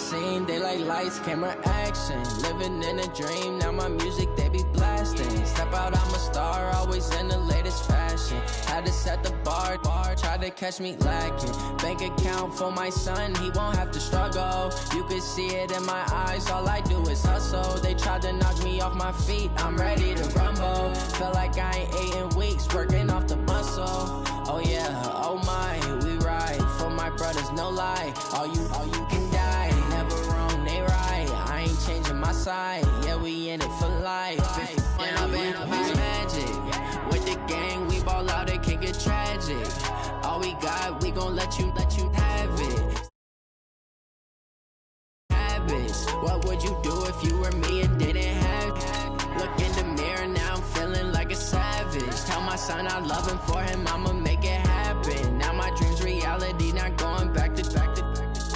scene, they like lights, camera, action. Living in a dream, now my music they be blasting. Step out, I'm a star, always in the latest fashion. Had to set the bar, try to catch me lacking. Bank account for my son, he won't have to struggle. You can see it in my eyes, all I do is hustle. They tried to knock me off my feet, I'm ready to rumble. Feel like I ain't ate in weeks, working off the muscle. Oh yeah, oh my, we ride for my brothers, no lie. All you can die, never wrong, they right. I ain't changing my side, yeah, we in it for life. And I've been magic. With the gang, we ball out, it can get tragic. All we got, we gon' let you have it. Habits. What would you do if you were me and didn't have it? Look in the mirror, now I'm feeling like a savage. Tell my son I love him, for him I'ma make it happen. Now my dream's reality, not going back to.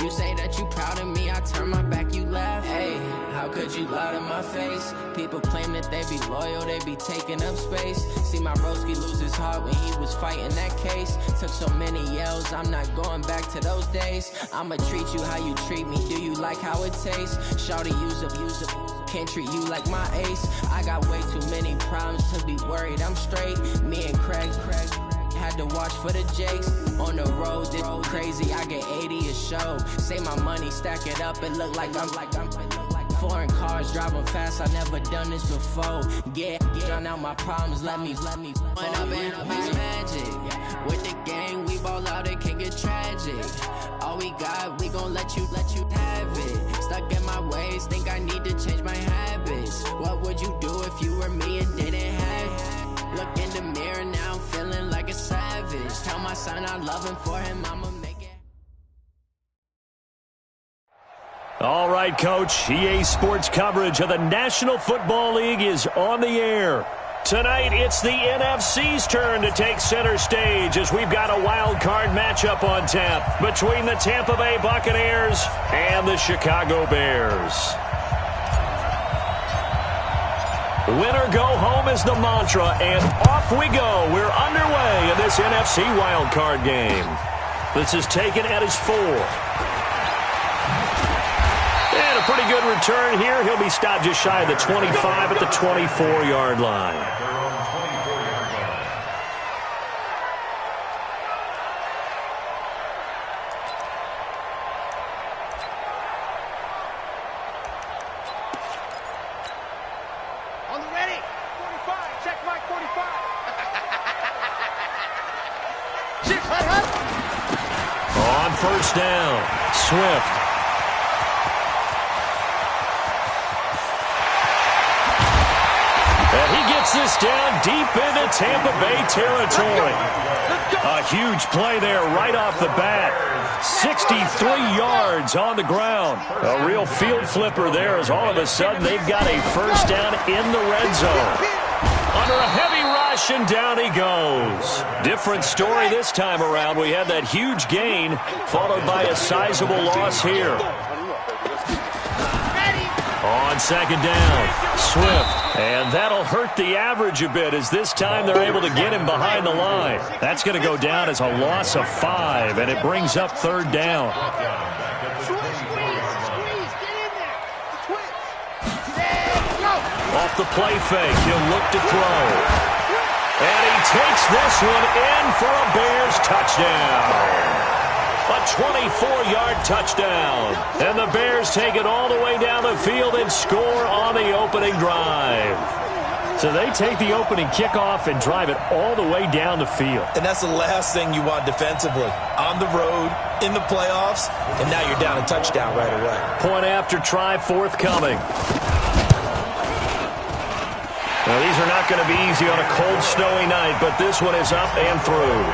You say that you proud of me, I turn my back, you laugh. Hey, how could you lie to my face? People claim that they be loyal, they be taking up space. See my broski lose his heart when he was fighting that case. Took so many yells, I'm not going back to those days. I'ma treat you how you treat me, do you like how it tastes? Shawty, use up, can't treat you like my ace. I got way too many problems to be worried, I'm straight. Me and Craig had to watch for the Jakes. On the road, this crazy, I get 80 a show. Say my money, stack it up, it look like I'm foreign cars, driving fast, I never done this before. Get drown out my problems, let me When up in magic. With the gang, we ball out, it can get tragic. All we got, we gon' let you have it. Stuck in my ways, think I need to change my habits. What would you do if you were me and didn't have it? Look in the mirror, now I'm feeling like a savage. Tell my son I love him, for him I'ma make it. All right, Coach. EA Sports coverage of the National Football League is on the air. Tonight, it's the NFC's turn to take center stage as we've got a wild card matchup on tap between the Tampa Bay Buccaneers and the Chicago Bears. Winner go home is the mantra, and off we go. We're underway in this NFC wildcard game. This is taken at his 4. And a pretty good return here. He'll be stopped just shy of the 25 at the 24-yard line. First down, Swift. And he gets this down deep into Tampa Bay territory. A huge play there right off the bat. 63 yards on the ground. A real field flipper there as all of a sudden they've got a first down in the red zone. Under a heavy rush, and down he goes. Different story this time around. We had that huge gain, followed by a sizable loss here. On second down, Swift. And that'll hurt the average a bit as this time they're able to get him behind the line. That's going to go down as a loss of 5, and it brings up third down. Off the play fake, he'll look to throw. And he takes this one in for a Bears touchdown. A 24-yard touchdown. And the Bears take it all the way down the field and score on the opening drive. So they take the opening kickoff and drive it all the way down the field. And that's the last thing you want defensively. On the road, in the playoffs, and now you're down a touchdown right away. Point after try forthcoming. Now, these are not going to be easy on a cold, snowy night, but this one is up and through.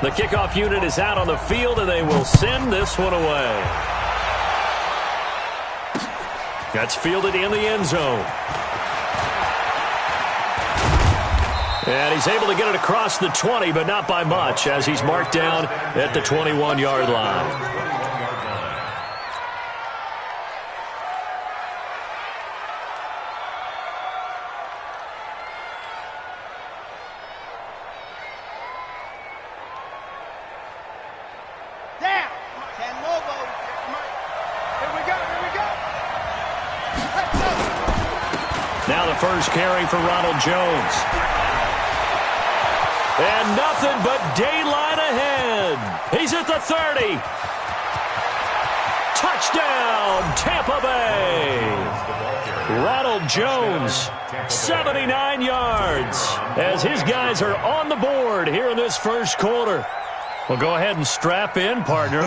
The kickoff unit is out on the field, and they will send this one away. That's fielded in the end zone. And he's able to get it across the 20, but not by much, as he's marked down at the 21-yard line. Now the first carry for Ronald Jones. And nothing but daylight ahead. He's at the 30. Touchdown, Tampa Bay. Ronald Jones, 79 yards, as his guys are on the board here in this first quarter. Well, go ahead and strap in, partner.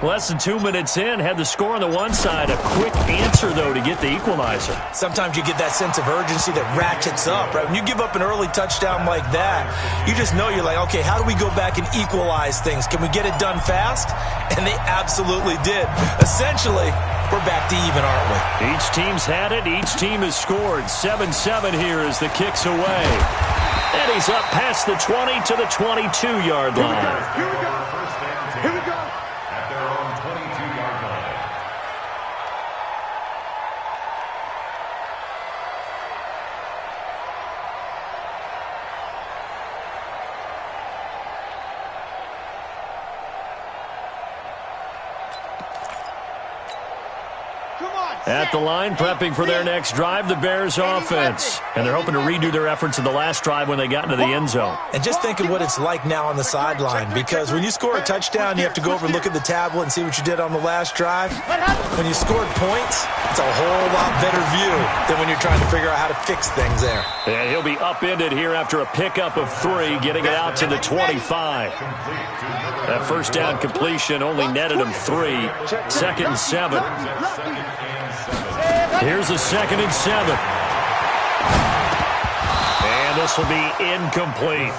Less than 2 minutes in, had the score on the one side. A quick answer, though, to get the equalizer. Sometimes you get that sense of urgency that ratchets up, right? When you give up an early touchdown like that, you just know you're like, okay, how do we go back and equalize things? Can we get it done fast? And they absolutely did. Essentially, we're back to even, aren't we? Each team's had it. Each team has scored. 7-7 here as the kick's away. And he's up past the 20 to the 22-yard line. Here we go. First and 10. Here we go. At their own 22-yard line. At the line, prepping for their next drive, the Bears offense. And they're hoping to redo their efforts in the last drive when they got into the end zone. And just think of what it's like now on the sideline, because when you score a touchdown, you have to go over and look at the tablet and see what you did on the last drive. When you scored points, it's a whole lot better view than when you're trying to figure out how to fix things there. And he'll be upended here after a pickup of 3, getting it out to the 25. That first down completion only netted him 3. 2nd and 7. Here's a 2nd and 7. And this will be incomplete.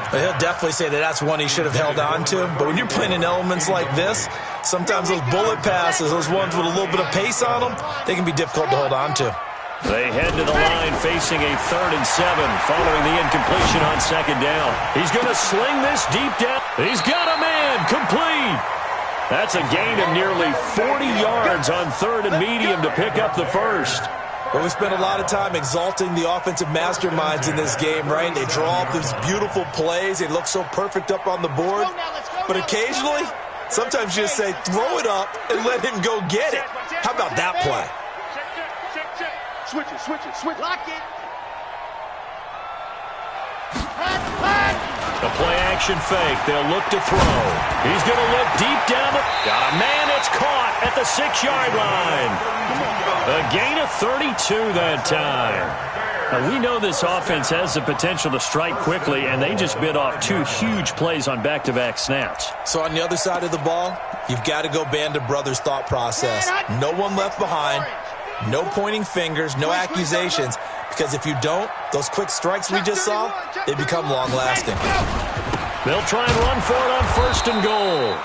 He'll definitely say that that's one he should have held on to. But when you're playing in elements like this, sometimes those bullet passes, those ones with a little bit of pace on them, they can be difficult to hold on to. They head to the line facing a 3rd and 7 following the incompletion on 2nd down. He's going to sling this deep down. He's got a man complete. That's a gain of nearly 40 yards on 3rd and medium to pick up the first. Well, we spent a lot of time exalting the offensive masterminds in this game, right? They draw up these beautiful plays. They look so perfect up on the board. But occasionally, sometimes you just say, throw it up and let him go get it. How about that play? Switch it. Lock it. A play-action fake. They'll look to throw. He's going to look deep down. Got a man that's caught at the 6-yard line. A gain of 32 that time. Now, we know this offense has the potential to strike quickly, and they just bit off 2 huge plays on back-to-back snaps. So on the other side of the ball, you've got to go Band of Brothers thought process. No one left behind. No pointing fingers, no accusations, because if you don't, those quick strikes we just saw, they become long-lasting. They'll try and run for it on 1st and goal.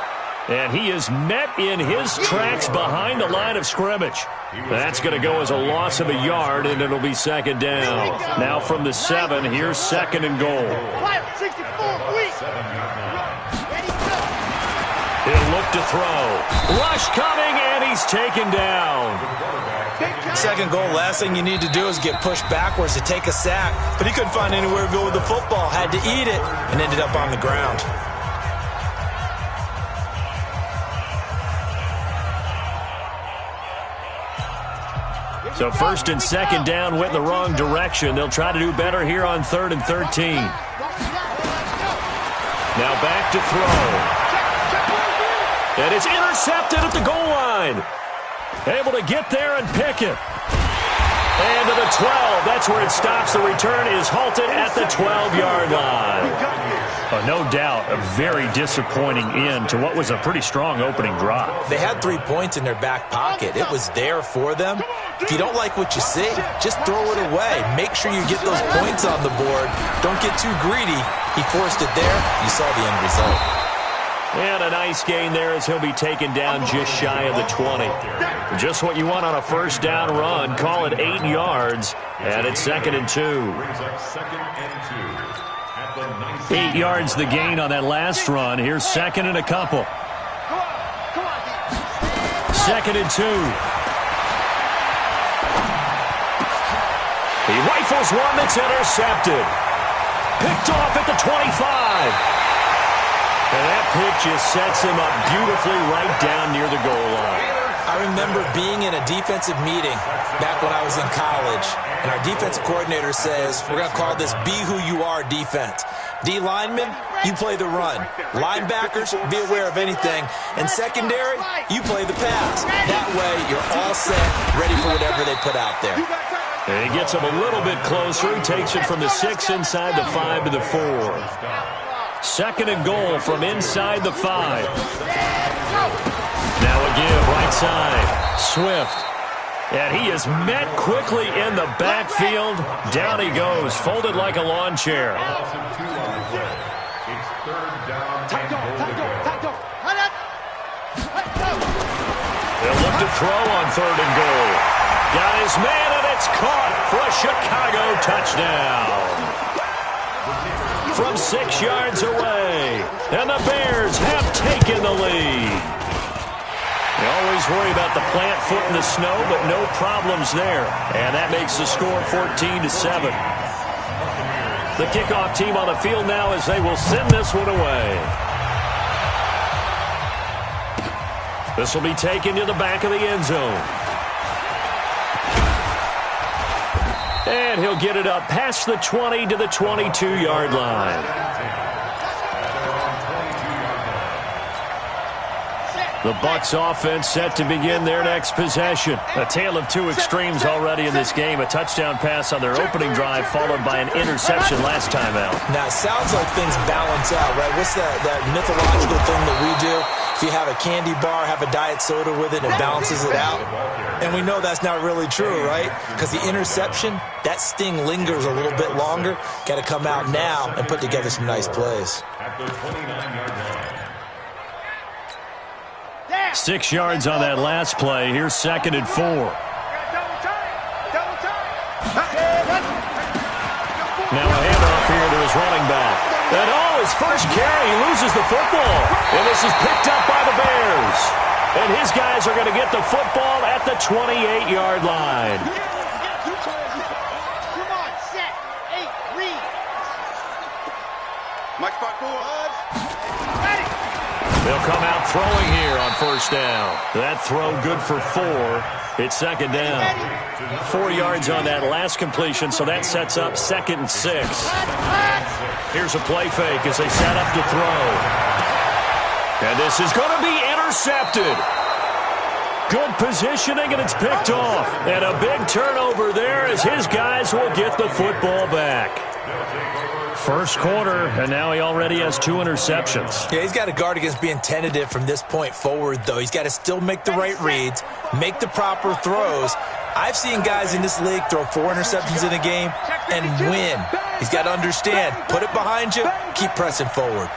And he is met in his tracks behind the line of scrimmage. That's going to go as a loss of a yard, and it'll be 2nd down. Now from the 7, here's 2nd and goal. He'll look to throw. Rush coming, and he's taken down. 2nd goal, last thing you need to do is get pushed backwards to take a sack. But he couldn't find anywhere to go with the football. Had to eat it and ended up on the ground. So 1st and 2nd down went in the wrong direction. They'll try to do better here on 3rd and 13. Now back to throw. And it's intercepted at the goal line. Able to get there and pick it. And to the 12. That's where it stops. The return is halted at the 12-yard line. No doubt a very disappointing end to what was a pretty strong opening drive. They had 3 points in their back pocket. It was there for them. If you don't like what you see, just throw it away. Make sure you get those points on the board. Don't get too greedy. He forced it there. You saw the end result. And a nice gain there as he'll be taken down just shy of the 20. Just what you want on a first down run. Call it 8 yards, and it's 2nd and 2. 8 yards the gain on that last run. Here's 2nd and a couple. 2nd and 2. He rifles one that's intercepted. Picked off at the 25. And that pitch just sets him up beautifully right down near the goal line. I remember being in a defensive meeting back when I was in college, and our defensive coordinator says, we're going to call this be who you are defense. D linemen, you play the run. Linebackers, be aware of anything. And secondary, you play the pass. That way, you're all set, ready for whatever they put out there. And he gets him a little bit closer. He takes it from the 6 inside the 5 to the 4. 2nd and goal from inside the 5. Now a give right side. Swift. And he is met quickly in the backfield. Down he goes, folded like a lawn chair. They'll look to throw on 3rd and goal. Got his man, and it's caught for a Chicago touchdown. From 6 yards away, and the Bears have taken the lead. You always worry about the plant foot in the snow, but no problems there. And that makes the score 14-7. The kickoff team on the field now as they will send this one away. This will be taken to the back of the end zone. And he'll get it up past the 20 to the 22-yard line. The Bucs offense set to begin their next possession. A tale of two extremes already in this game. A touchdown pass on their opening drive followed by an interception last time out. Now, it sounds like things balance out, right? What's that mythological thing that we do? If you have a candy bar, have a diet soda with it, it balances it out. And we know that's not really true, right? Because the interception, that sting lingers a little bit longer. Got to come out now and put together some nice plays. 6 yards on that last play. Here's 2nd and 4. Now a handoff here to his running back. And his first carry, he loses the football. And this is picked up by the Bears. And his guys are going to get the football at the 28-yard line. Come on, set, 8, read. Mike spot forward. Ready. They'll come out throwing here on first down. That throw good for 4. It's 2nd down. 4 yards on that last completion, so that sets up 2nd and 6. Here's a play fake as they set up to throw. And this is going to be intercepted. Good positioning, and it's picked off. And a big turnover there as his guys will get the football back. First quarter, and now he already has 2 interceptions. Yeah, he's got to guard against being tentative from this point forward, though. He's got to still make the right reads, make the proper throws. I've seen guys in this league throw 4 interceptions in a game and win. He's got to understand, put it behind you, keep pressing forward.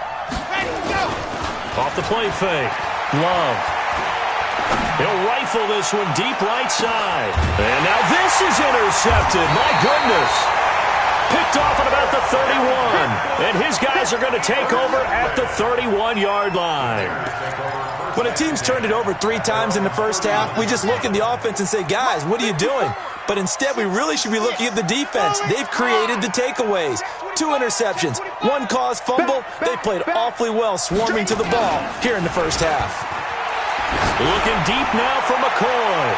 Off the play fake, Love. He'll rifle this one deep right side. And now this is intercepted. My goodness. Picked off at about the 31. And his guys are going to take over at the 31-yard line. When a team's turned it over 3 times in the first half, we just look at the offense and say, guys, what are you doing? But instead, we really should be looking at the defense. They've created the takeaways. 2 interceptions, 1 caused fumble. They played awfully well swarming to the ball here in the first half. Looking deep now for McCoy.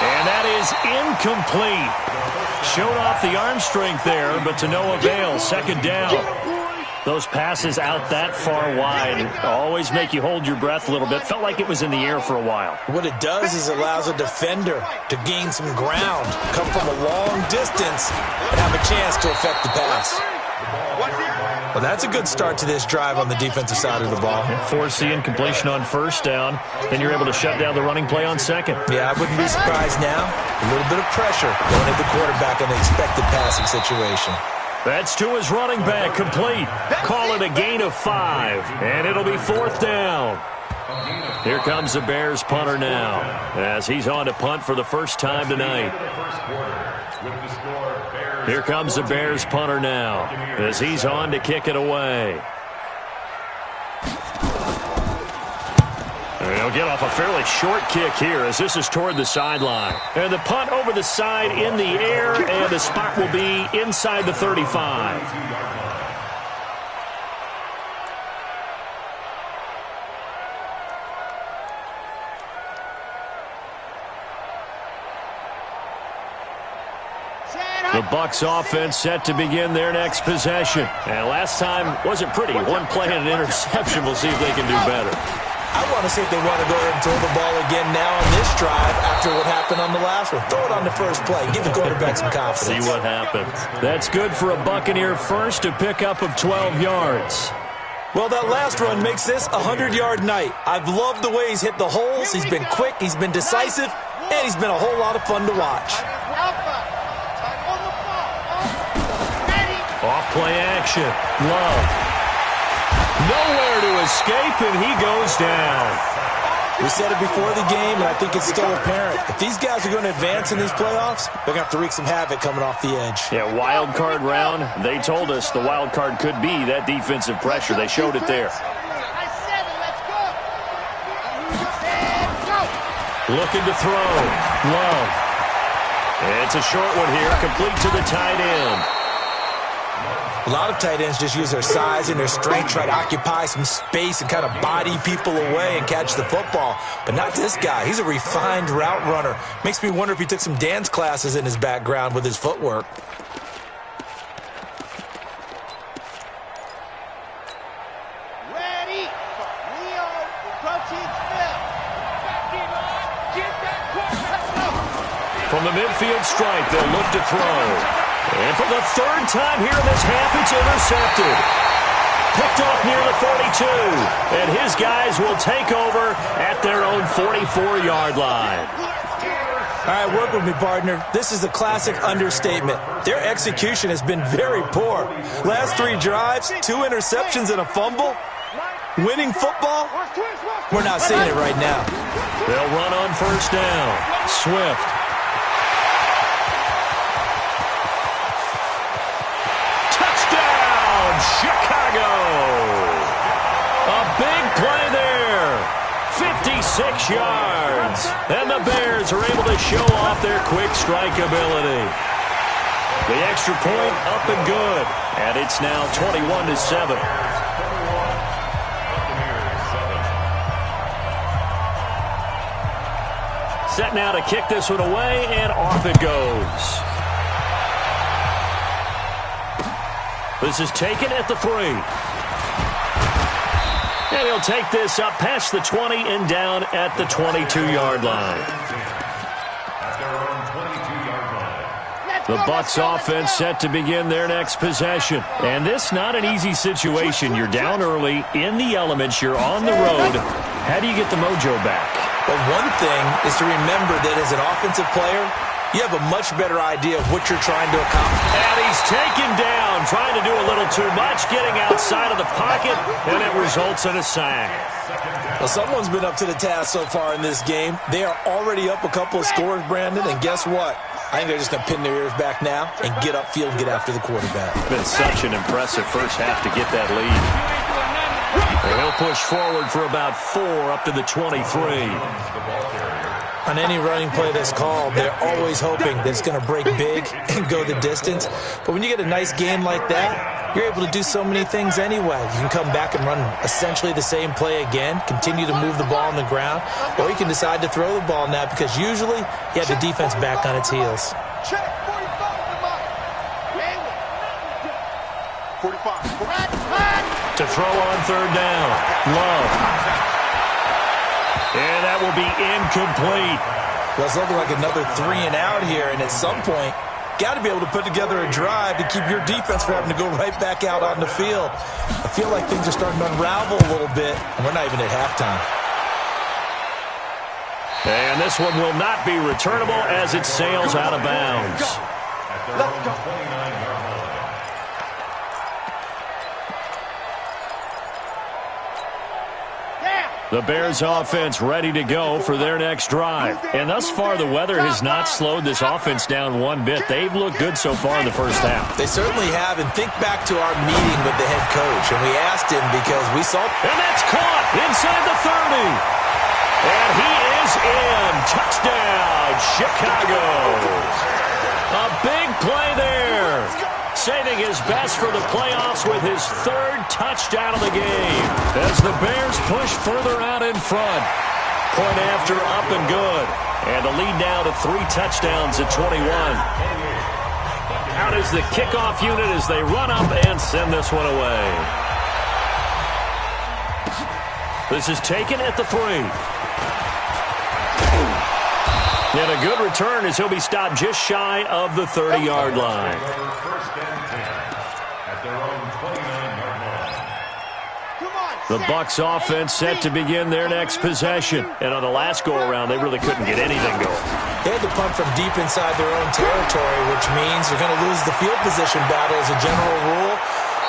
And that is incomplete. Showed off the arm strength there, but to no avail. 2nd down. Those passes out that far wide always make you hold your breath a little bit. Felt like it was in the air for a while. What it does is it allows a defender to gain some ground, come from a long distance, and have a chance to affect the pass. Well, that's a good start to this drive on the defensive side of the ball. Force the incompletion on first down, then you're able to shut down the running play on second. Yeah, I wouldn't be surprised now. A little bit of pressure going at the quarterback in the expected passing situation. That's to his running back, complete. Call it a gain of 5, and it'll be 4th down. Here comes the Bears punter now, as he's on to punt for the first time tonight. Here comes the Bears punter now, as he's on to kick it away. And he'll get off a fairly short kick here, as this is toward the sideline. And the punt over the side in the air, and the spot will be inside the 35. The Bucs offense set to begin their next possession. And last time wasn't pretty. One play and an interception. We'll see if they can do better. I want to see if they want to go ahead and throw the ball again now on this drive after what happened on the last one. Throw it on the first play. Give the quarterback some confidence. See what happens. That's good for a Buccaneer first, to pick up of 12 yards. Well, that last run makes this a 100-yard night. I've loved the way he's hit the holes. He's been quick, he's been decisive, and he's been a whole lot of fun to watch. Off play action. Love. Nowhere to escape, and he goes down. We said it before the game, and I think it's still apparent. If these guys are going to advance in these playoffs, they're going to have to wreak some havoc coming off the edge. Yeah, wild card round. They told us the wild card could be that defensive pressure. They showed it there. Looking to throw. Love. It's a short one here, complete to the tight end. A lot of tight ends just use their size and their strength, try to occupy some space and kind of body people away and catch the football. But not this guy. He's a refined route runner. Makes me wonder if he took some dance classes in his background with his footwork. Ready. Leo, approaching Smith. From the midfield stripe, they'll look to throw. And for the third time here in this half, it's intercepted. Picked off near the 42. And his guys will take over at their own 44-yard line. All right, work with me, partner. This is a classic understatement. Their execution has been very poor. Last 3 drives, 2 interceptions and a fumble. Winning football? We're not seeing it right now. They'll run on first down. Swift. Chicago. A big play there. 56 yards. And the Bears are able to show off their quick strike ability. The extra point up and good. And it's now 21-7. Set now to kick this one away, and off it goes. This is taken at the 3. And he'll take this up past the 20 and down at the 22-yard line. The Bucs offense set to begin their next possession. And this not an easy situation. You're down early, in the elements, you're on the road. How do you get the mojo back? Well, one thing is to remember that as an offensive player, you have a much better idea of what you're trying to accomplish. And he's taken down, trying to do a little too much, getting outside of the pocket, and it results in a sack. Well, someone's been up to the task so far in this game. They are already up a couple of scores, Brandon, and guess what? I think they're just going to pin their ears back now and get upfield and get after the quarterback. It's been such an impressive first half to get that lead. And he'll push forward for about 4 up to the 23. On any running play that's called, they're always hoping that it's going to break big and go the distance. But when you get a nice game like that, you're able to do so many things anyway. You can come back and run essentially the same play again, continue to move the ball on the ground, or you can decide to throw the ball now because usually you have the defense back on its heels. Check 45. To throw on third down. Love. And that will be incomplete. Well, it's looking like another 3 and out here, and at some point, got to be able to put together a drive to keep your defense from having to go right back out on the field. I feel like things are starting to unravel a little bit, and we're not even at halftime. And this one will not be returnable as it sails out of bounds. Let's go. The Bears offense ready to go for their next drive. And thus far, the weather has not slowed this offense down one bit. They've looked good so far in the first half. They certainly have. And think back to our meeting with the head coach. And we asked him because we saw... And that's caught inside the 30. And he is in. Touchdown, Chicago. A big play there. Saving his best for the playoffs with his third touchdown of the game. As the Bears push further out in front. Point after up and good. And the lead now to 3 touchdowns at 21. Out is the kickoff unit as they run up and send this one away. This is taken at the 3. And a good return as he'll be stopped just shy of the 30-yard line. The Bucs offense set to begin their next possession. And on the last go-around, they really couldn't get anything going. They had to punt from deep inside their own territory, which means they're going to lose the field position battle as a general rule.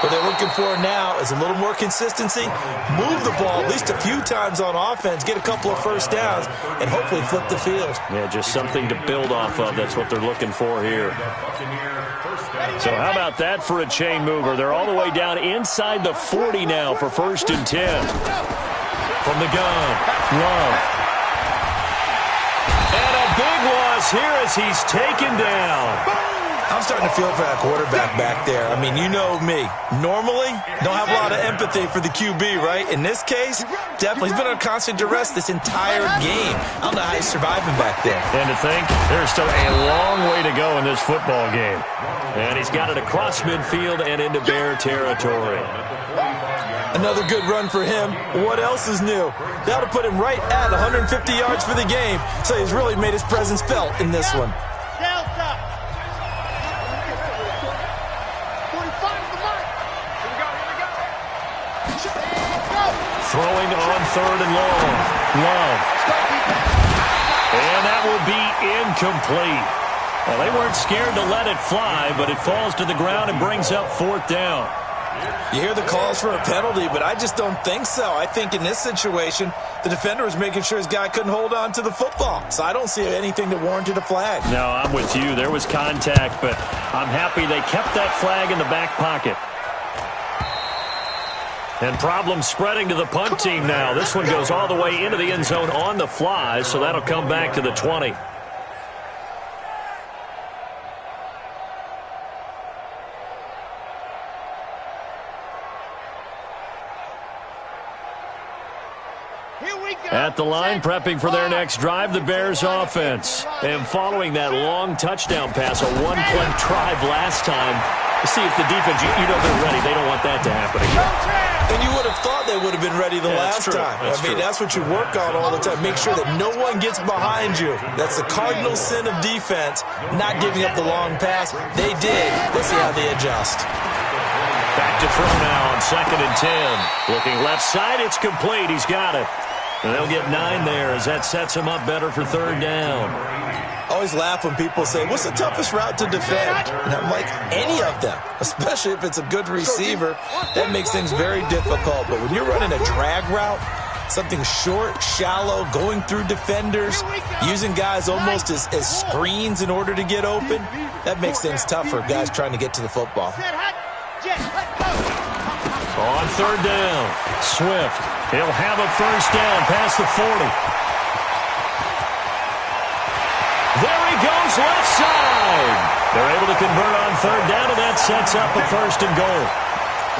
What they're looking for now is a little more consistency, move the ball at least a few times on offense, get a couple of first downs, and hopefully flip the field. Yeah, just something to build off of. That's what they're looking for here. So how about that for a chain mover? They're all the way down inside the 40 now for 1st and 10. From the gun, Love. And a big loss here as he's taken down. I'm starting to feel for that quarterback back there. I mean, you know me. Normally, don't have a lot of empathy for the QB, right? In this case, definitely. He's been under constant duress this entire game. I don't know how he's surviving back there. And to think, there's still a long way to go in this football game. And he's got it across midfield and into Bear territory. Another good run for him. What else is new? That'll put him right at 150 yards for the game. So he's really made his presence felt in this one. Throwing on 3rd and long. Love. And that will be incomplete. Well, they weren't scared to let it fly, but it falls to the ground and brings up 4th down. You hear the calls for a penalty, but I just don't think so. I think in this situation, the defender was making sure his guy couldn't hold on to the football. So I don't see anything that warranted a flag. No, I'm with you. There was contact, but I'm happy they kept that flag in the back pocket. And problems spreading to the punt team now. This one goes all the way into the end zone on the fly, so that'll come back to the 20. At the line, prepping for their next drive, the Bears offense. And following that long touchdown pass, a one-play drive last time, to see if the defense, you know they're ready. They don't want that to happen again. And you would have thought they would have been ready the last time. That's what you work on all the time. Make sure that no one gets behind you. That's the cardinal sin of defense, not giving up the long pass. They did. Let's see how they adjust. Back to throw now on 2nd and 10. Looking left side, it's complete. He's got it. And they'll get 9 there as that sets him up better for 3rd down. I always laugh when people say, what's the toughest route to defend? And I'm like, any of them, especially if it's a good receiver. That makes things very difficult. But when you're running a drag route, something short, shallow, going through defenders, using guys almost as screens in order to get open, that makes things tougher, guys trying to get to the football. On 3rd down, Swift. He'll have a 1st down past the 40. There he goes, left side. They're able to convert on 3rd down, and that sets up a 1st and goal.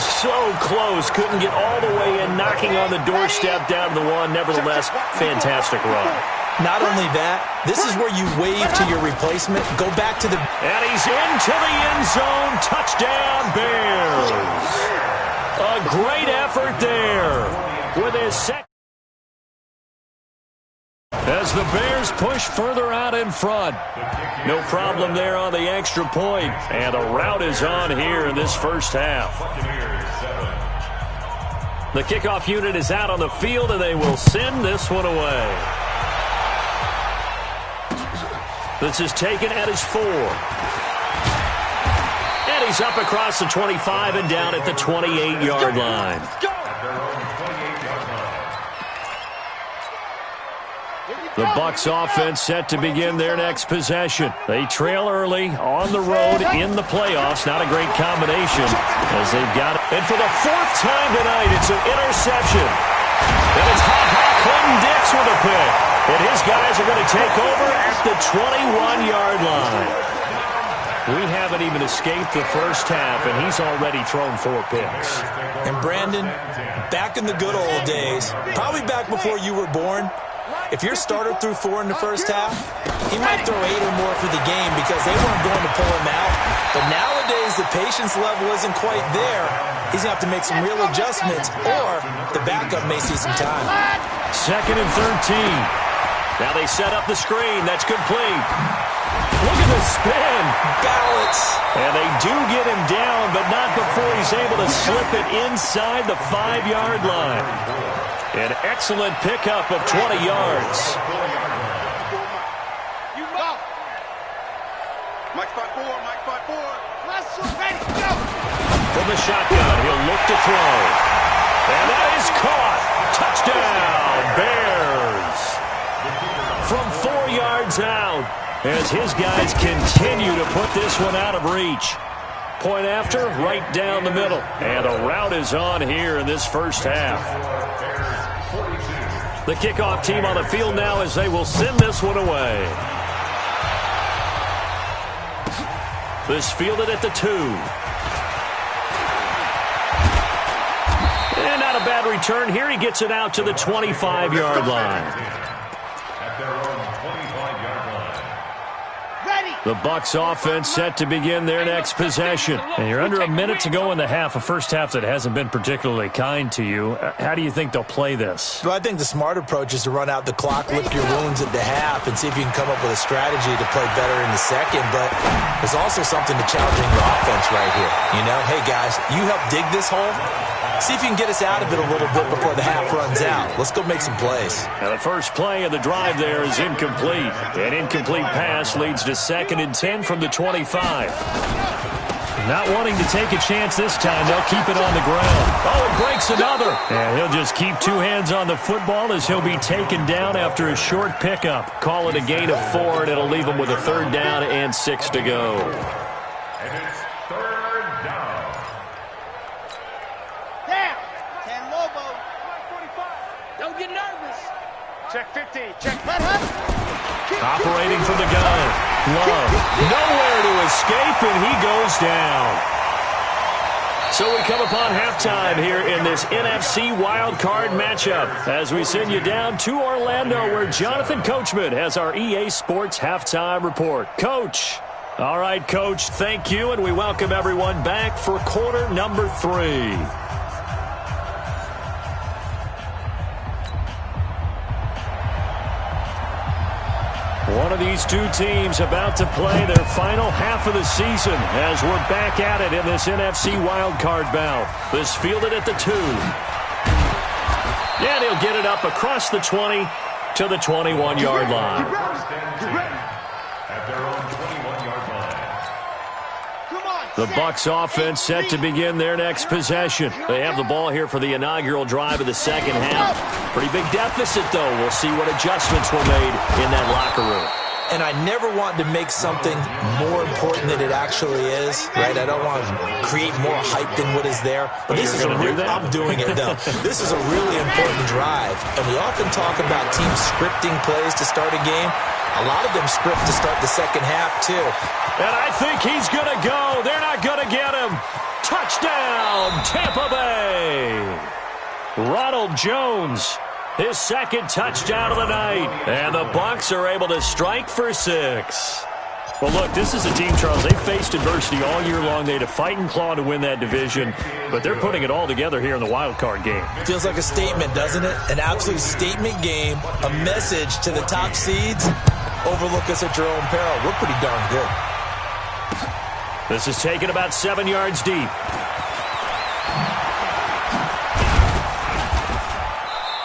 So close, couldn't get all the way in, knocking on the doorstep down to the 1. Nevertheless, fantastic run. Not only that, this is where you wave to your replacement, go back to the... And he's into the end zone. Touchdown, Bears. A great effort there with his second. As the Bears push further out in front. No problem there on the extra point. And the route is on here in this first half. The kickoff unit is out on the field, and they will send this one away. This is taken at his 4. And he's up across the 25 and down at the 28-yard line. The Bucs offense set to begin their next possession. They trail early on the road in the playoffs. Not a great combination as they've got it. And for the fourth time tonight, it's an interception. And it's Clinton Dix with a pick. And his guys are going to take over at the 21-yard line. We haven't even escaped the first half, and he's already thrown 4 picks. And Brandon, back in the good old days, probably back before you were born, if your starter threw 4 in the first half, he might throw 8 or more for the game because they weren't going to pull him out. But nowadays, the patience level isn't quite there. He's going to have to make some real adjustments, or the backup may see some time. 2nd and 13. Now they set up the screen. That's complete. Look at the spin. Balance. And they do get him down, but not before he's able to slip it inside the 5-yard line. An excellent pickup of 20 yards. You go. Mike 5-4, Mike 5-4. Russell, ready, go. From the shotgun, he'll look to throw. And that is caught. Touchdown, Bears. From 4 yards out, as his guys continue to put this one out of reach. Point after, right down the middle. And a rout is on here in this first half. The kickoff team on the field now as they will send this one away. This fielded at the 2. And not a bad return here. He gets it out to the 25-yard line. The Bucs offense set to begin their next possession. And you're under a minute to go in the half, a first half that hasn't been particularly kind to you. How do you think they'll play this? Well, I think the smart approach is to run out the clock, lick your wounds at the half, and see if you can come up with a strategy to play better in the second. But there's also something to challenging your offense right here. You know, hey, guys, you help dig this hole. See if you can get us out of it a little bit before the half runs out. Let's go make some plays. Now the first play of the drive there is incomplete. An incomplete pass leads to 2nd and 10 from the 25. Not wanting to take a chance this time, they'll keep it on the ground. Oh, it breaks another. And he'll just keep 2 hands on the football as he'll be taken down after a short pickup. Call it a gain of 4, and it'll leave him with a 3rd down and 6 to go. And it's 3rd down. Don't get nervous. Check 50. Check. Operating from the gun. Love. Nowhere to escape, and he goes down. So we come upon halftime here in this NFC wildcard matchup as we send you down to Orlando where Jonathan Coachman has our EA Sports halftime report. Coach. All right, Coach, thank you, and we welcome everyone back for quarter number 3. One of these two teams about to play their final half of the season as we're back at it in this NFC wildcard bout. This fielded at the 2. And he'll get it up across the 20 to the 21-yard line. At their own 21-yard line. The Bucs offense set to begin their next possession. They have the ball here for the inaugural drive of the second half. Pretty big deficit, though. We'll see what adjustments were made in that locker room. And I never want to make something more important than it actually is, right? I don't want to create more hype than what is there. But this is I'm doing it, though. This is a really important drive. And we often talk about teams scripting plays to start a game. A lot of them script to start the second half, too. And I think he's going to go. They're not going to get him. Touchdown, Tampa Bay. Ronald Jones, his 2nd touchdown of the night. And the Bucs are able to strike for 6. Well, look, this is a team, Charles. They faced adversity all year long. They had to fight and claw to win that division, but they're putting it all together here in the wild card game. Feels like a statement, doesn't it? An absolute statement game, a message to the top seeds. Overlook us at your own peril. We're pretty darn good. This is taken about 7 yards deep.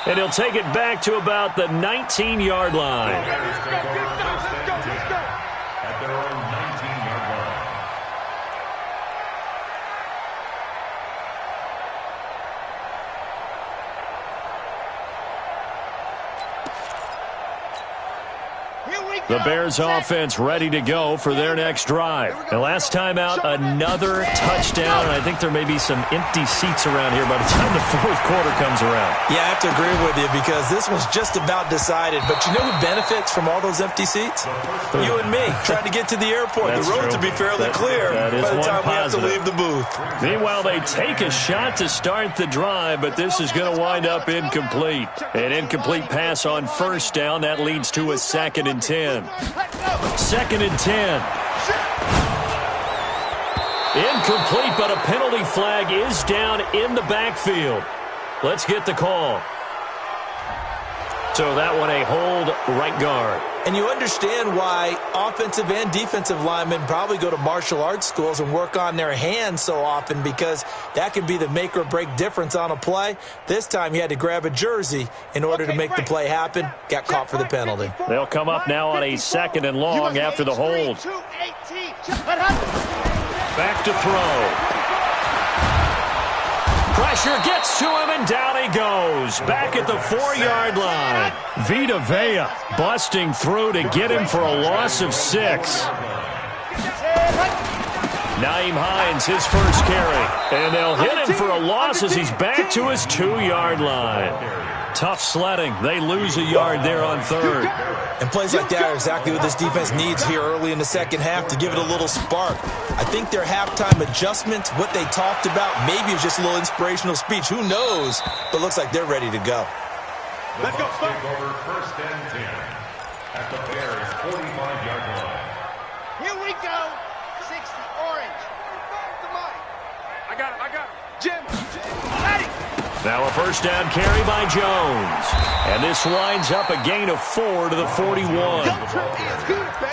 And he'll take it back to about the 19-yard line. At their own 19-yard line. The Bears offense ready to go for their next drive. And last time out, another touchdown. And I think there may be some empty seats around here by the time the fourth quarter comes around. Yeah, I have to agree with you because this one's just about decided. But you know who benefits from all those empty seats? You and me, trying to get to the airport. That's the roads true. will be fairly clear by the time we have to leave the booth. Meanwhile, they take a shot to start the drive, but this is going to wind up incomplete. An incomplete pass on first down. That leads to a 2nd and 10. 2nd and 10. Incomplete, but a penalty flag is down in the backfield. Let's get the call. So that one a hold right guard. And you understand why offensive and defensive linemen probably go to martial arts schools and work on their hands so often, because that can be the make or break difference on a play. This time he had to grab a jersey in order to make the play happen. Got caught for the penalty. They'll come up now on a 2nd and long after the hold. Back to throw. Pressure gets to him, and down he goes. Back at the 4-yard line. Vita Vea busting through to get him for a loss of 6. Naeem Hines, his first carry. And they'll hit him for a loss as he's back to his 2-yard line. Tough sledding. They lose a yard there on 3rd. And plays like that are exactly what this defense needs here early in the second half to give it a little spark. I think their halftime adjustments, what they talked about, maybe it was just a little inspirational speech. Who knows? But it looks like they're ready to go. Let's go. Take over 1st and 10 at the Bears' 45-yard line. Here we go. 60, orange. I got him. Jim. Ready. Now a first down carry by Jones. And this winds up a gain of 4 to the 41.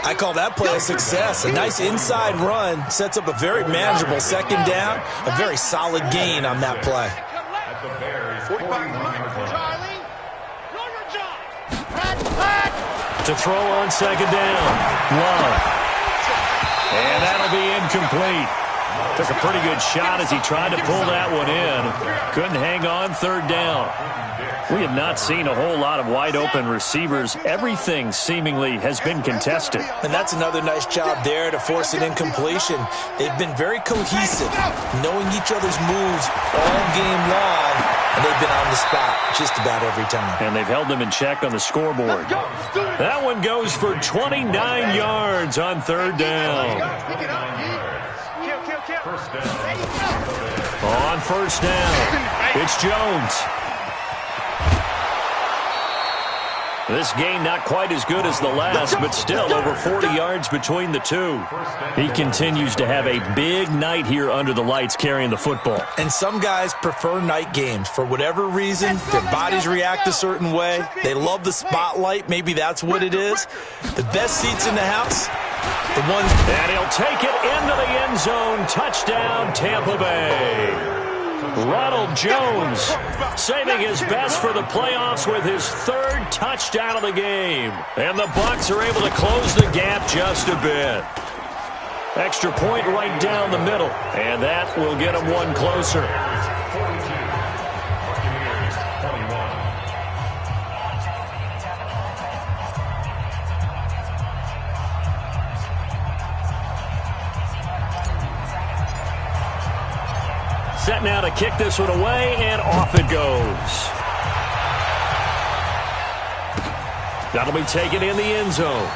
I call that play a success. A nice inside run sets up a very manageable second down. A very solid gain on that play. At the Bears' 45-yard line. To throw on 2nd down. Love. And that'll be incomplete. Took a pretty good shot as he tried to pull that one in. Couldn't hang on 3rd down. We have not seen a whole lot of wide-open receivers. Everything seemingly has been contested. And that's another nice job there to force an incompletion. They've been very cohesive, knowing each other's moves all game long, and they've been on the spot just about every time. And they've held them in check on the scoreboard. That one goes for 29 yards on 3rd down. First down. On 1st down, it's Jones. This game not quite as good as the last, but still over 40 yards between the two. He continues to have a big night here under the lights carrying the football. And some guys prefer night games. For whatever reason, their bodies react a certain way. They love the spotlight. Maybe that's what it is. The best seats in the house, the ones... And he'll take it into the end zone. Touchdown, Tampa Bay. Ronald Jones saving his best for the playoffs with his 3rd touchdown of the game. And the Bucs are able to close the gap just a bit. Extra point right down the middle. And that will get them one closer. Set now to kick this one away, and off it goes. That'll be taken in the end zone.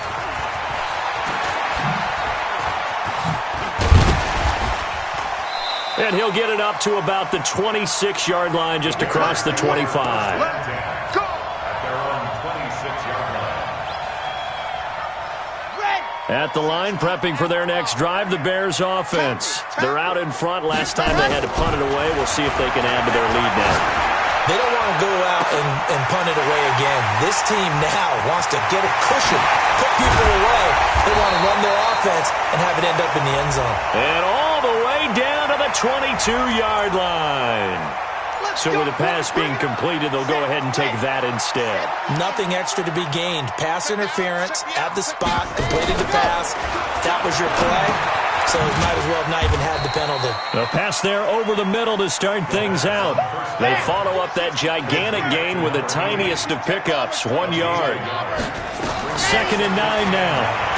And he'll get it up to about the 26-yard line, just across the 25. At the line, prepping for their next drive, the Bears offense. They're out in front. Last time they had to punt it away. We'll see if they can add to their lead now. They don't want to go out and punt it away again. This team now wants to get a cushion, put people away. They want to run their offense and have it end up in the end zone. And all the way down to the 22-yard line. So with the pass being completed, they'll go ahead and take that instead. Nothing extra to be gained. Pass interference at the spot, completed the pass. That was your play. so he might as well have not even had the penalty. A pass there over the middle to start things out. They follow up that gigantic gain with the tiniest of pickups, 1 yard. 2nd and 9 now.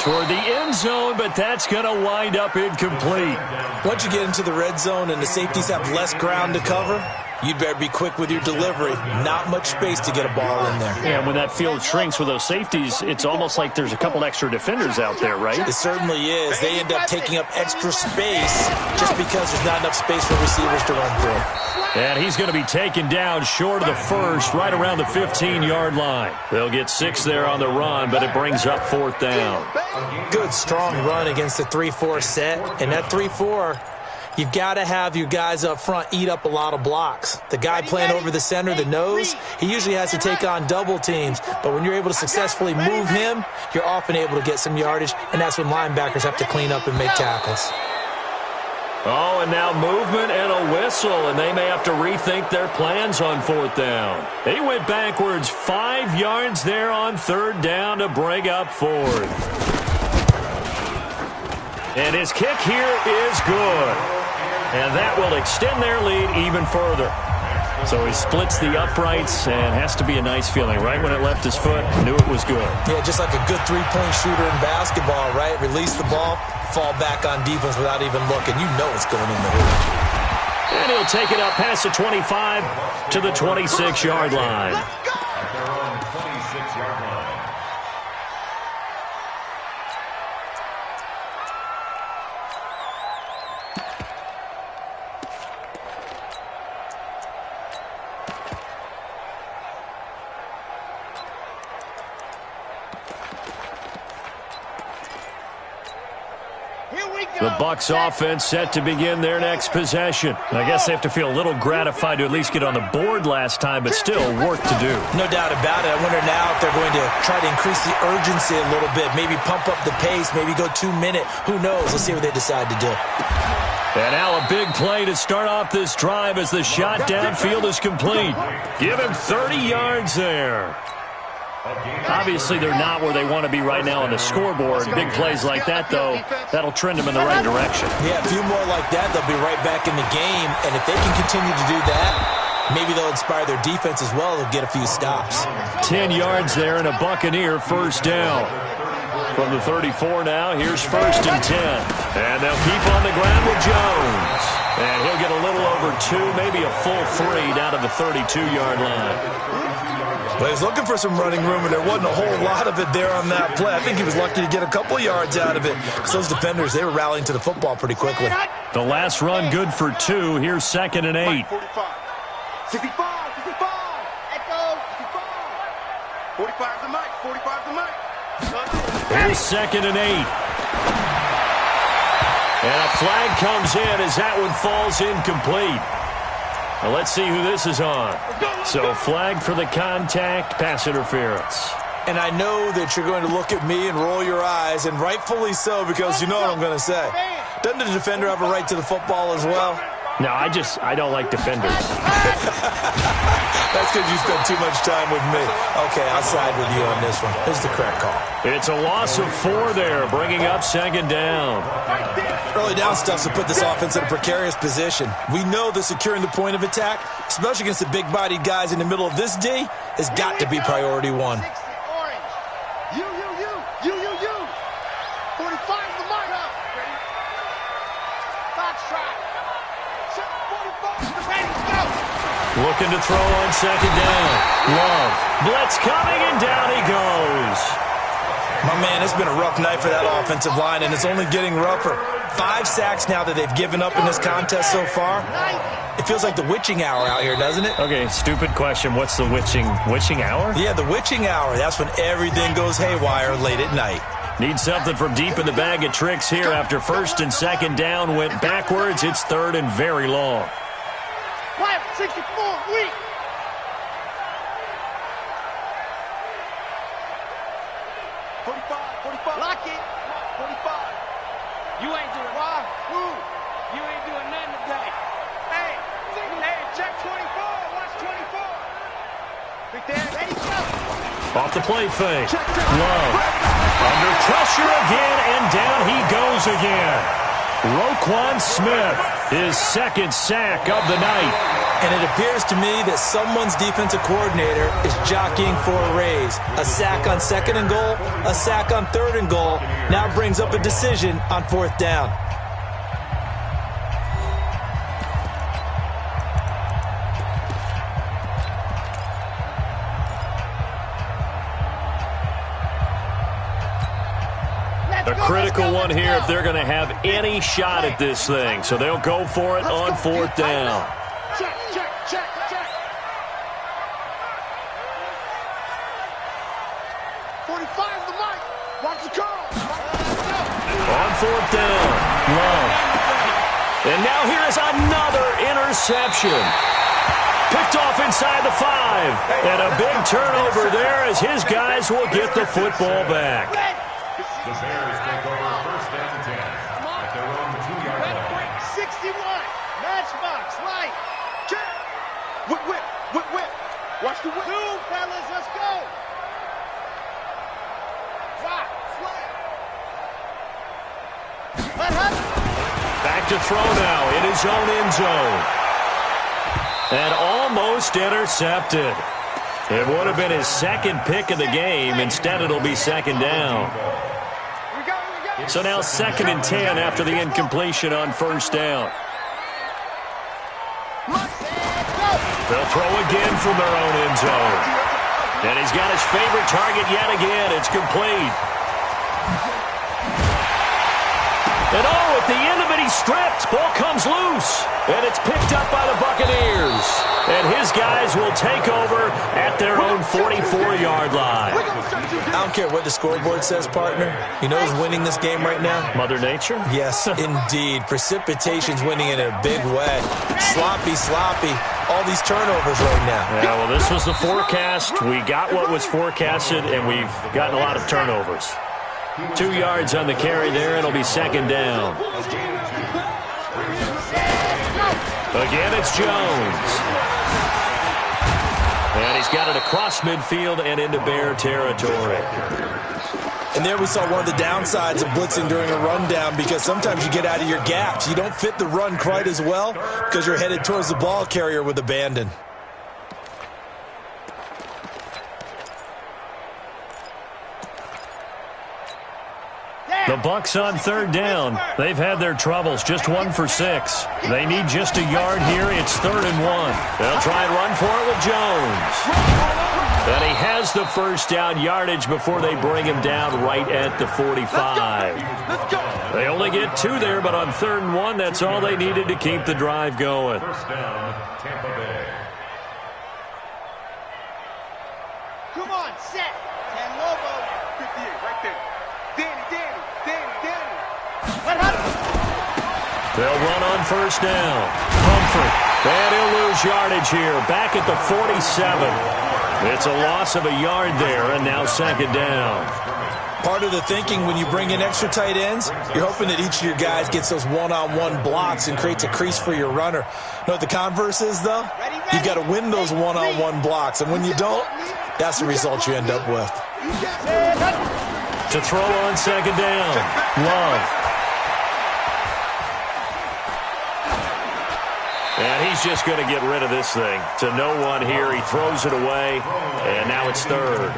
Toward the end zone, but that's going to wind up incomplete. Once you get into the red zone and the safeties have less ground to cover, you'd better be quick with your delivery. Not much space to get a ball in there. Yeah, when that field shrinks with those safeties, it's almost like there's a couple extra defenders out there, right? It certainly is. They end up taking up extra space just because there's not enough space for receivers to run through. And he's going to be taken down short of the first, right around the 15-yard line. They'll get 6 there on the run, but it brings up 4th down. Good, strong run against the 3-4 set. And that 3-4, you've got to have your guys up front eat up a lot of blocks. The guy playing over the center, the nose, he usually has to take on double teams. But when you're able to successfully move him, you're often able to get some yardage, and that's when linebackers have to clean up and make tackles. Oh, and now movement and a whistle, and they may have to rethink their plans on 4th down. He went backwards 5 yards there on 3rd down to bring up 4th. And his kick here is good. And that will extend their lead even further. So he splits the uprights, and has to be a nice feeling. Right when it left his foot, knew it was good. Yeah, just like a good three-point shooter in basketball, right? Release the ball, fall back on defense without even looking. You know it's going in the hoop. And he'll take it up past the 25 to the 26-yard line. The Bucs offense set to begin their next possession. I guess they have to feel a little gratified to at least get on the board last time, but still work to do. No doubt about it. I wonder now if they're going to try to increase the urgency a little bit, maybe pump up the pace, maybe go 2-minute. Who knows? Let's see what they decide to do. And now a big play to start off this drive as the shot downfield is complete. Give him 30 yards there. Obviously, they're not where they want to be right now on the scoreboard. Big plays like that, though, that'll trend them in the right direction. Yeah, a few more like that, they'll be right back in the game. And if they can continue to do that, maybe they'll inspire their defense as well. They'll get a few stops. 10 yards there and a Buccaneer first down. From the 34 now, here's 1st and 10. And they'll keep on the ground with Jones. And he'll get a little over 2, maybe a full 3 down to the 32-yard line. But he was looking for some running room, and there wasn't a whole lot of it there on that play. I think he was lucky to get a couple yards out of it. Because those defenders, they were rallying to the football pretty quickly. The last run good for 2. Here's 2nd and 8. 65, 65. Let's go. 65. 45 the mic. 45 the mic. Here's 2nd and 8. And a flag comes in as that one falls incomplete. Now let's see who this is on. So flag for the contact, pass interference. And I know that you're going to look at me and roll your eyes, and rightfully so, because you know what I'm going to say. Doesn't the defender have a right to the football as well? No, I don't like defenders. That's because you spend too much time with me. Okay, I'll side with you on this one. This is the correct call. It's a loss of 4 there, bringing up 2nd down. Early down stuff to put this offense in a precarious position. We know that securing the point of attack, especially against the big-bodied guys in the middle of this D, has got to be priority 1. You. 45 the mic up. Ready? Box track. 45. Ready, go. Looking to throw on 2nd down. Love. Blitz coming, and down he goes. My man, it's been a rough night for that offensive line, and it's only getting rougher. 5 sacks now that they've given up in this contest so far. It feels like the witching hour out here, doesn't it? Okay, stupid question. What's the witching hour? Yeah, the witching hour. That's when everything goes haywire late at night. Need something from deep in the bag of tricks here after 1st and 2nd down went backwards. It's 3rd and very long. 64, weak. 45. Lock it. 45. You ain't doing why? Who? You ain't doing nothing today. Hey, check 24. Watch 24. Big Dan, ready, go. Off the play fake. Love. Under pressure again, and down he goes again. Roquan Smith, his second sack of the night. And it appears to me that someone's defensive coordinator is jockeying for a raise. A sack on 2nd and goal, a sack on 3rd and goal, now brings up a decision on 4th down. A critical one here if they're going to have any shot at this thing. So they'll go for it on 4th down. Check, check, check, check. 45 the mic. Watch the curl. On 4th down, Love. And now here is another interception. Picked off inside the 5. And a big turnover there as his guys will get the football back. The Bears take over 1st and 10 at their own 2-yard line. 61. Matchbox, right. Check. Whip, whip, whip, whip. Watch the whip. 2, fellas, let's go. Drop, flat. Back to throw now in his own end zone. And almost intercepted. It would have been his second pick of the game. Instead, it'll be 2nd down. So now 2nd and 10 after the incompletion on 1st down. They'll throw again from their own end zone. And he's got his favorite target yet again. It's complete. And at the end of it, he's stripped. Ball comes loose. And it's picked up by the Buccaneers. And his guys will take over at their own 44-yard line. I don't care what the scoreboard says, partner. You know who's winning this game right now? Mother Nature? Yes, indeed. Precipitation's winning in a big way. Sloppy, sloppy. All these turnovers right now. Yeah, well, this was the forecast. We got what was forecasted, and we've gotten a lot of turnovers. 2 yards on the carry there. It'll be 2nd down. Again, it's Jones. And he's got it across midfield and into Bear territory. And there we saw one of the downsides of blitzing during a rundown, because sometimes you get out of your gaps. You don't fit the run quite as well because you're headed towards the ball carrier with abandon. The Bucs on 3rd down. They've had their troubles. Just 1 for 6. They need just a yard here. It's 3rd and 1. They'll try and run for it with Jones. And he has the 1st down yardage before they bring him down right at the 45. They only get 2 there, but on 3rd and 1, that's all they needed to keep the drive going. 1st down, Tampa Bay. Come on, set. And Lobo. 58, right there. Danny. They'll run on 1st down. Humphrey. And he'll lose yardage here. Back at the 47. It's a loss of a yard there, and now 2nd down. Part of the thinking when you bring in extra tight ends, you're hoping that each of your guys gets those one-on-one blocks and creates a crease for your runner. You know what the converse is, though? You've got to win those one-on-one blocks, and when you don't, that's the result you end up with. To throw on 2nd down, Love. And he's just going to get rid of this thing. To no one here. He throws it away, and now it's 3rd.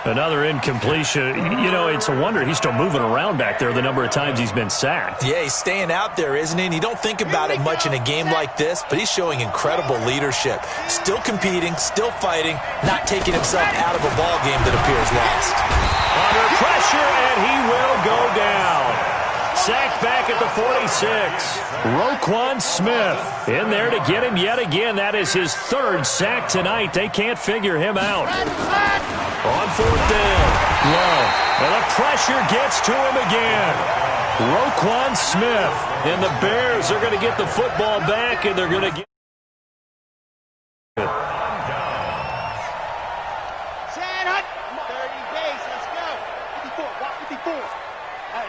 Another incompletion. You know, it's a wonder he's still moving around back there the number of times he's been sacked. Yeah, he's staying out there, isn't he? And you don't think about it much in a game like this, but he's showing incredible leadership. Still competing, still fighting, not taking himself out of a ball game that appears lost. Under pressure, and he will go down. Sacked back at the 46. Roquan Smith in there to get him yet again. That is his 3rd sack tonight. They can't figure him out. On 4th down, Love. And the pressure gets to him again. Roquan Smith. And the Bears are going to get the football back, and they're going to get...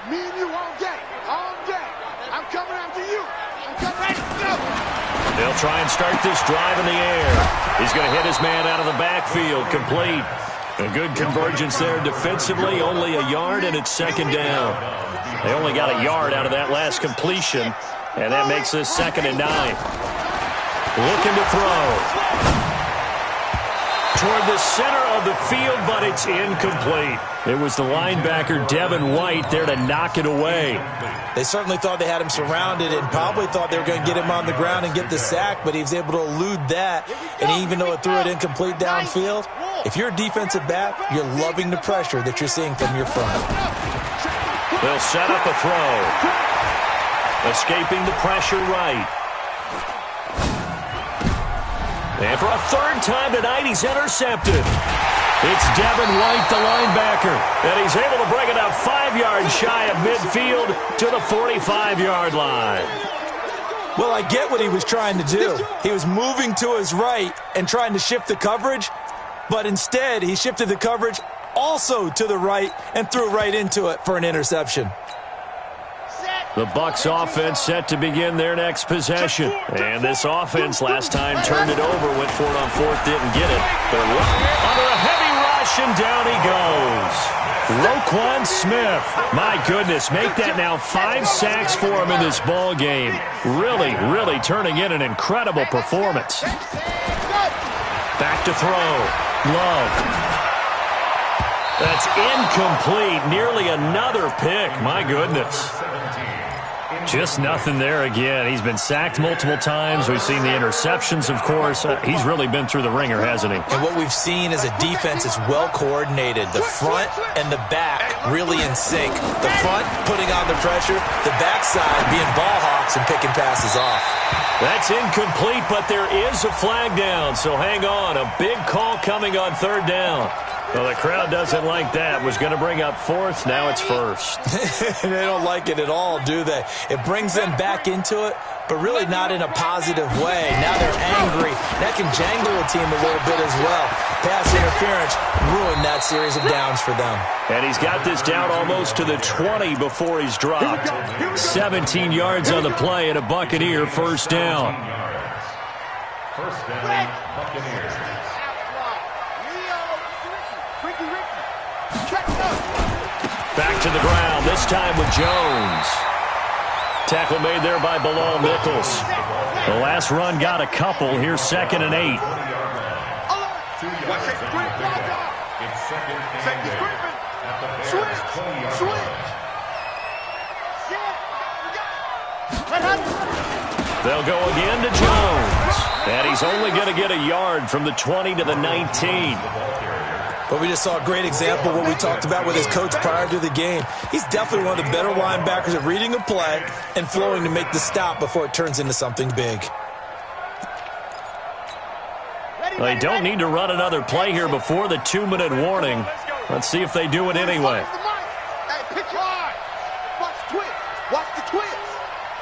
Me and you all day. I'm coming after you. I'm coming ready to go. They'll try and start this drive in the air. He's going to hit his man out of the backfield, complete. A good convergence there defensively, only a yard, and it's second down. They only got a yard out of that last completion, and that makes this 2nd and 9. Looking to throw. Toward the center of the field, but it's incomplete. It was the linebacker, Devin White, there to knock it away. They certainly thought they had him surrounded and probably thought they were going to get him on the ground and get the sack, but he was able to elude that. And even though it threw it incomplete downfield, if you're a defensive back, you're loving the pressure that you're seeing from your front. They'll set up a throw. Escaping the pressure right. And for a 3rd time tonight, he's intercepted. It's Devin White, the linebacker, and he's able to bring it up 5 yards shy of midfield to the 45-yard line. Well, I get what he was trying to do. He was moving to his right and trying to shift the coverage, but instead he shifted the coverage also to the right and threw right into it for an interception. The Bucs offense set to begin their next possession. And this offense last time turned it over, went for it on 4th, didn't get it. They're under a heavy rush, and down he goes. Roquan Smith. My goodness, make that now 5 sacks for him in this ball game. Really, really turning in an incredible performance. Back to throw. Love. That's incomplete. Nearly another pick. My goodness. Just nothing there again. He's been sacked multiple times. We've seen the interceptions, of course. He's really been through the ringer, hasn't he? And what we've seen is a defense is well coordinated. The front and the back really in sync. The front putting on the pressure, the backside being ball hawks and picking passes off. That's incomplete, but there is a flag down, so hang on. A big call coming on 3rd down. Well, the crowd doesn't like that. Was going to bring up 4th. Now it's 1st. They don't like it at all, do they? It brings them back into it, but really not in a positive way. Now they're angry. That can jangle a team a little bit as well. Pass interference ruined that series of downs for them. And he's got this down almost to the 20 before he's dropped. 17 yards on the play and a Buccaneer 1st down. 1st down, Buccaneers. Back to the ground, this time with Jones. Tackle made there by Bilal Nichols. The last run got a couple. Here's 2nd and 8. They'll go again to Jones. And he's only going to get a yard from the 20 to the 19. But we just saw a great example of what we talked about with his coach prior to the game. He's definitely one of the better linebackers at reading a play and flowing to make the stop before it turns into something big. They don't need to run another play here before the 2-minute warning. Let's see if they do it anyway. Watch the twist.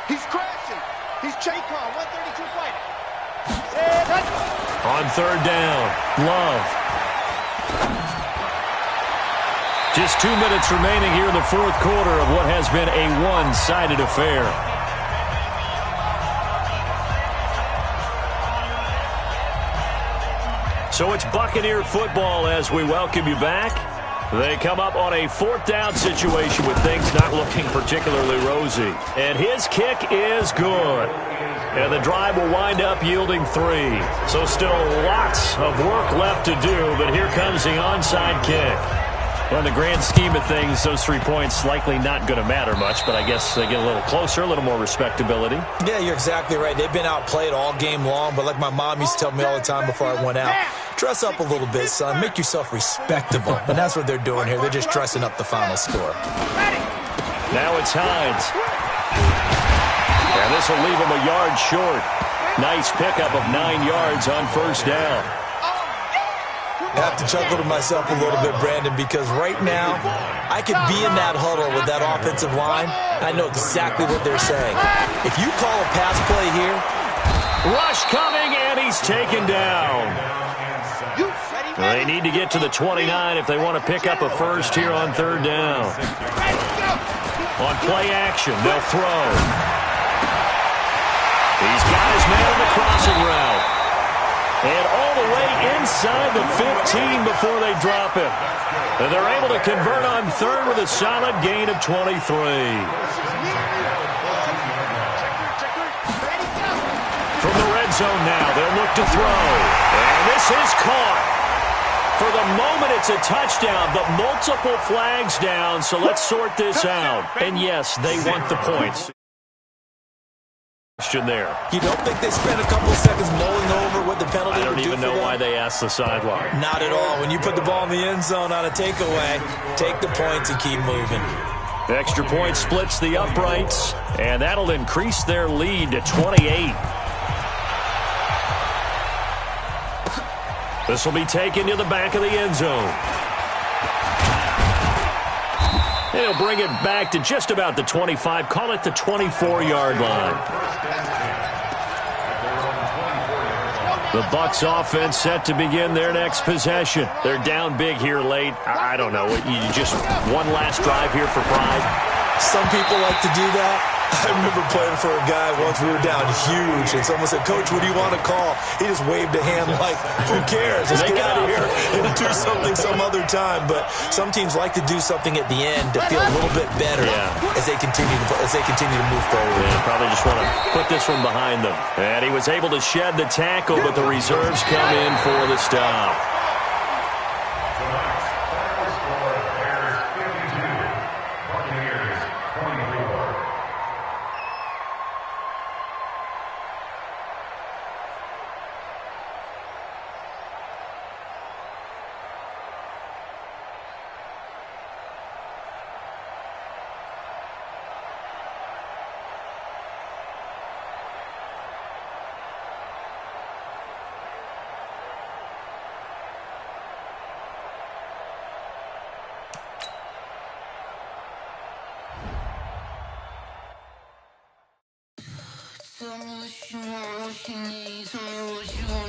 He's crashing. He's Chacon, 132 fighting. On 3rd down, Love. Just 2 minutes remaining here in the 4th quarter of what has been a one-sided affair. So it's Buccaneer football as we welcome you back. They come up on a 4th down situation with things not looking particularly rosy. And his kick is good. And the drive will wind up yielding 3. So still lots of work left to do, but here comes the onside kick. Well, in the grand scheme of things, those 3 points likely not going to matter much, but I guess they get a little closer, a little more respectability. Yeah, you're exactly right. They've been outplayed all game long, but like my mom used to tell me all the time before I went out, dress up a little bit, son. Make yourself respectable. And that's what they're doing here. They're just dressing up the final score. Now it's Hines. And this will leave him a yard short. Nice pickup of 9 yards on 1st down. I have to chuckle to myself a little bit, Brandon, because right now I could be in that huddle with that offensive line, and I know exactly what they're saying. If you call a pass play here, rush coming, and he's taken down. They need to get to the 29 if they want to pick up a first here on 3rd down. On play action, they'll throw. He's got his man on the crossing route. And all the way inside the 15 before they drop him. And they're able to convert on third with a solid gain of 23. From the red zone now, they'll look to throw. And this is caught. For the moment, it's a touchdown, but multiple flags down, so let's sort this out. And yes, they want the points. There. You don't think they spent a couple seconds mulling over what the penalty would do? I don't even know why they asked the sideline. Not at all. When you put the ball in the end zone on a takeaway, take the points and keep moving. The extra point splits the uprights, and that'll increase their lead to 28. This will be taken to the back of the end zone. They'll bring it back to just about the 25. Call it the 24-yard line. The Bucs offense set to begin their next possession. They're down big here late. I don't know. You just one last drive here for pride. Some people like to do that. I remember playing for a guy once. We were down huge, and someone said, "Coach, what do you want to call?" He just waved a hand like, who cares? Let's get out of here and do something some other time. But some teams like to do something at the end to feel a little bit better as they continue to move forward. Yeah, probably just want to put this one behind them. And he was able to shed the tackle, but the reserves come in for the stop. Tell me what you want, what you need, tell me what you want.